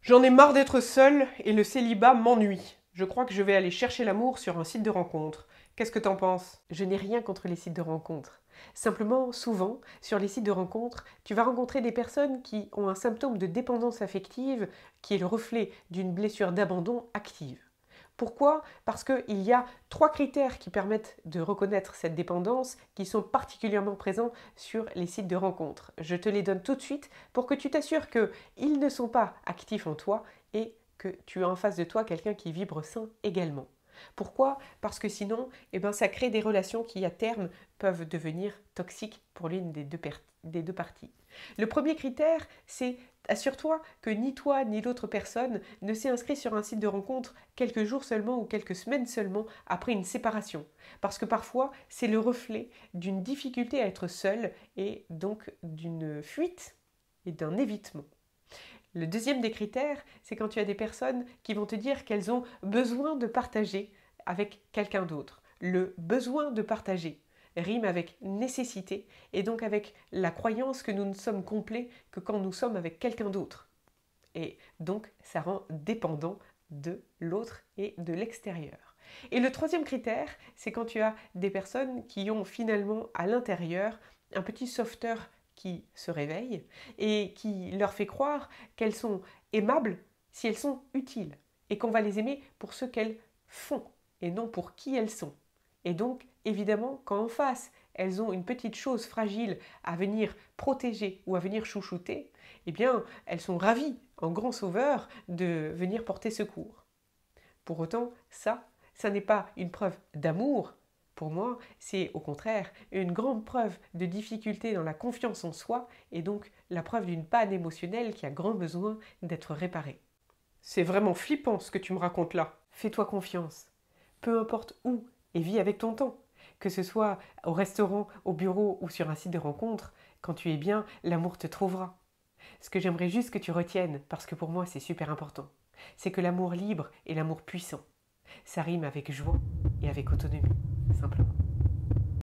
J'en ai marre d'être seule et le célibat m'ennuie. Je crois que je vais aller chercher l'amour sur un site de rencontre. Qu'est-ce que t'en penses? Je n'ai rien contre les sites de rencontres. Simplement, souvent, sur les sites de rencontres, tu vas rencontrer des personnes qui ont un symptôme de dépendance affective qui est le reflet d'une blessure d'abandon active. Pourquoi? Parce qu'il y a trois critères qui permettent de reconnaître cette dépendance qui sont particulièrement présents sur les sites de rencontres. Je te les donne tout de suite pour que tu t'assures qu'ils ne sont pas actifs en toi et que tu as en face de toi quelqu'un qui vibre sain également. Pourquoi? Parce que sinon, ça crée des relations qui, à terme, peuvent devenir toxiques pour l'une des deux parties. Le premier critère, c'est assure-toi que ni toi ni l'autre personne ne s'est inscrit sur un site de rencontre quelques jours seulement ou quelques semaines seulement après une séparation. Parce que parfois, c'est le reflet d'une difficulté à être seul et donc d'une fuite et d'un évitement. Le deuxième des critères, c'est quand tu as des personnes qui vont te dire qu'elles ont besoin de partager avec quelqu'un d'autre. Le besoin de partager rime avec nécessité et donc avec la croyance que nous ne sommes complets que quand nous sommes avec quelqu'un d'autre. Et donc, ça rend dépendant de l'autre et de l'extérieur. Et le troisième critère, c'est quand tu as des personnes qui ont finalement à l'intérieur un petit sauveteur qui se réveille et qui leur fait croire qu'elles sont aimables si elles sont utiles et qu'on va les aimer pour ce qu'elles font et non pour qui elles sont. Et donc, évidemment, quand en face, elles ont une petite chose fragile à venir protéger ou à venir chouchouter, eh bien, elles sont ravies, en grand sauveur, de venir porter secours. Pour autant, ça n'est pas une preuve d'amour. Pour moi, c'est au contraire une grande preuve de difficulté dans la confiance en soi et donc la preuve d'une panne émotionnelle qui a grand besoin d'être réparée. C'est vraiment flippant ce que tu me racontes là. Fais-toi confiance. Peu importe où et vis avec ton temps. Que ce soit au restaurant, au bureau ou sur un site de rencontre, quand tu es bien, l'amour te trouvera. Ce que j'aimerais juste que tu retiennes, parce que pour moi c'est super important, c'est que l'amour libre est l'amour puissant. Ça rime avec joie et avec autonomie, simplement.